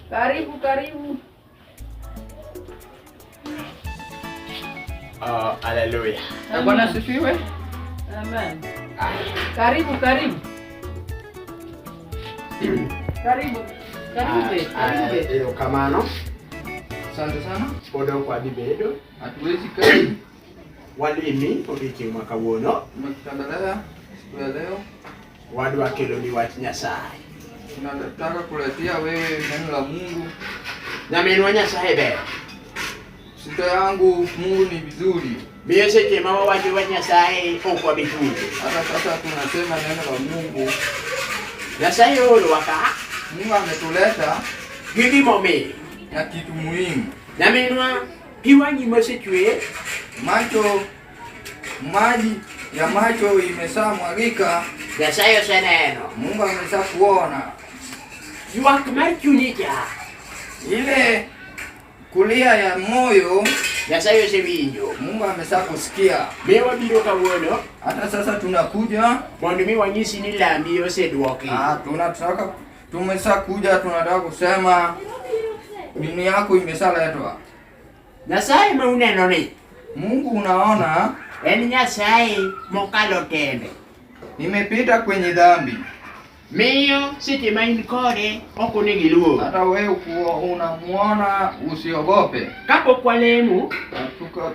Karibu, karibu. Haleluya. Bwana asifiwe. Amen. Karibu, karibu. Karibu. Karibu. Iyo kamano. Asante sana. Podo kwa bibedo. Hatuwezi kai. Walimi odiochieng' kawuono. Tumekutembelea siku ya leo. Wadwa kelo ni wach Nyasaye. Tunataka kuletea wewe neno la Mungu. Nyaminwa Nyasaye ber. Sita yangu Mungu ni vizuri. Miyo seche ma wawacho wach Nyasaye ok wabitugo. Hata sasa tunasema neno la Mungu. Nyasaye oorowa ka. Mungu ametuleta Gi gimomiyo. na kitu muhimu. Nyaminwa pi wang'i mosechwe. Maji ya macho imesha mwagika. Nyasaye oseneno. Mungu amesha kuona. Ywak mar chunyi cha. Ile kulia ya moyo Nyasaye osewinjo. Mungu amesha kusikia. Miyo wabiro kawuono Hata sasa tunakuja mondo mi wanyisi ni lambi oseduoki. tunataka tumesha kuja, tunataka kusema dini yako imeshaletwa. Nyasaye ma uneno ni Mungu unaona, en Nyasaye mokalo tembe. nimepita kwenye dhambi. Miyo seche ma in kode ok onego iluor. Hata wewe unamuona usiogope. Kapok walemo,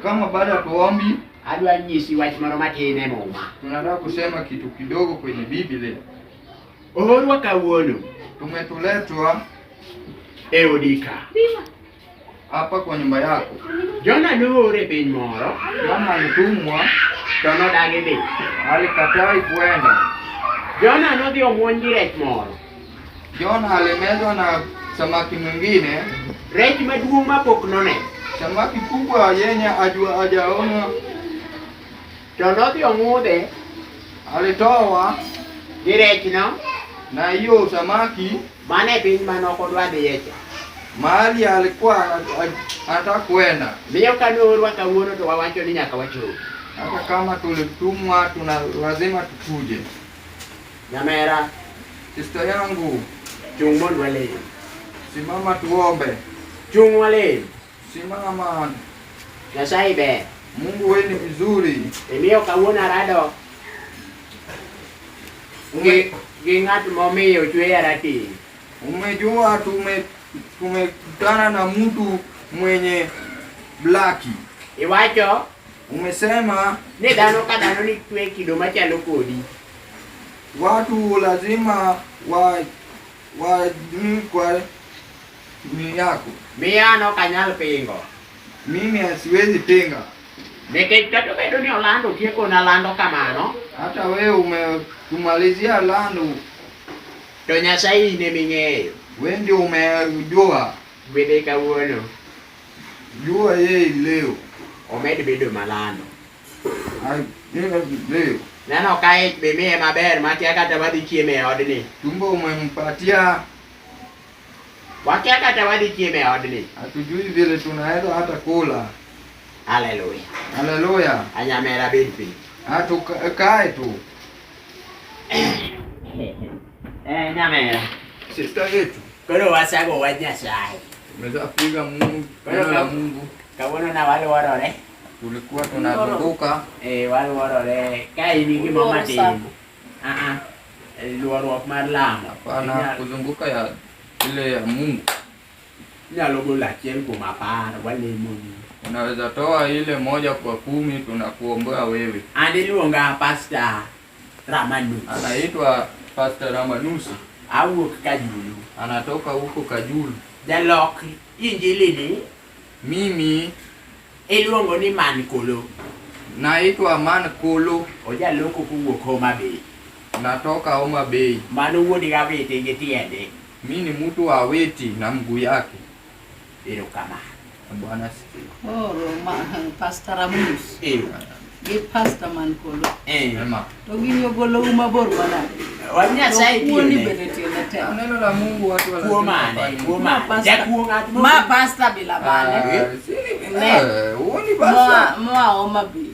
Kama baada ya tuombi, adwa nyisi wach moro matin e muma. tunataka kusema kitu kidogo kwenye Biblia. Oorwa kawuono Tumetuletwa e odika. hapa kwa nyumba yako. Jona noore piny moro, Jona alitumwa, to nodagi dhi. alikatai kuenda. Jona nodhi omuony gi rech moro. Jona alimezwa na samaki mwingine, Rech maduong' mapok none. samaki kubwa yenye hajaona. To nodhi ong'udhe Alitoa gi rechno na hiyo samaki mane piny manok odwa dhiye cha. mahali alikuwa anataka kuenda. Miyo ka noorwa kawuono to wawacho ni nyaka wachopi. Hata kama tulitumwa, lazima tukuje. Nyamera, Sister yangu, chung mondo walem. simama tuombe. Chung walem. Simama. Nyasaye ber. Mungu wewe ni vizuri. Miyo kawuono arado gi ng'at momiyo chweya rateng'. Umejua tumekutana na mtu mwenye blaki. Iwacho Umesema ni dhano ka dhano ni chwe kido machalo kodi. watu lazima kwa ni yako. Miyo an ok anyal pingo. Mimi asiwezi pinga. Nikech kata bedo ni olando tiekona lando kamano, Hata wewe umetumalizia lando, to Nyasaye in eming'eyo. wewe ndio umejua. Bende kawuono Jua yeye leo. omed bedo malando. Leo. Neno ka ich be miye maber makia kata wadhi chiemo e odni. Tumbo umempatia, Wakia kata wadhi chiemo e odni. hatujui vile tunaweza hata kula. Haleluya. Haleluya. Anyamera bed piny. Hatu kae tu. Nyamera. Sister yetu. Koro wasago wach Nyasaye. Tumezapiga Mungu, neno la Mungu. Kawuono na waluorore. Tulikuwa tunazunguka. Waluorore ka in gi gimo matin. Luorruok mar lamo. Hapana, kuzunguka ya ile ya Mungu. Nyalo golo achiel kuom 10 walemo. Unaweza toa ile 1 kwa 10, tunakuombea wewe. An iluonga Pastor Ramanus. Anaitwa Pastor Ramanus. Awuok Kajulu. Anatoka huko Kajulu. Jalok injili ni Mimi iluongo ni Mankolo. naitwa Mankolo. Ojaloko kowuok Homa Bay. Natoka Homa Bay. Mano wuodi gawete gi tiende. Mimi ni mtu wa weti na mguu yake. Erokamano. Bwana sifiwe. Pastor Ramus. Gi Pastor Mankolo. Ema. To gin yogolo mabor manade. Wach Nyasaye Kuoni tiene. bende tiende te. Neno la Mungu watu Kuo mane. Jakuo ng'at Ma Pastor bila bane. Uoni basta. Moa Homa Bay.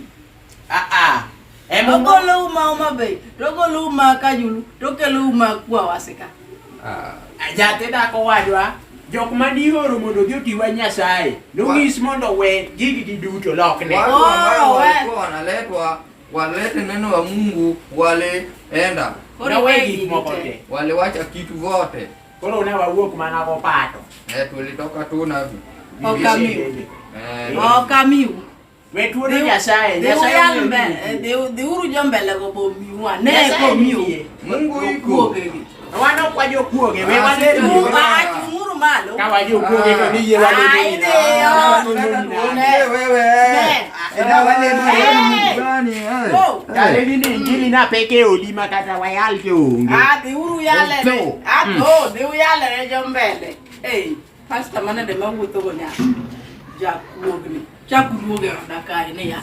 Ogolo uma Homa Bay. Ogolo uma Kajulu. Tokelo uma kwa wasika. Jate dhako wadwa jok mani oro mondo gi otiwa Nyasaye nong'is mondo we gigi duto lokne watu ambao walikuwa walete neno la Mungu walienda nawe gik moko te waliwacha kitu vote. koro ne wawuok mana go pato Tulitoka tu na Okamiu. we tuone Nyasaye Dhi uru jo mbele go bomiwa. Ne komiu. Mungu iko. wano kwa jokuoge we waleri Achung'uru malo. ka wajokuoge to ni yie waleri kale ni injili na peke odi makata wayal ke onge Dhi uru yale. Dhi uru yale jo mbele. Pastor mana de mawuotho go nya. Jakuogni. Chakuoge oda kae ne ya.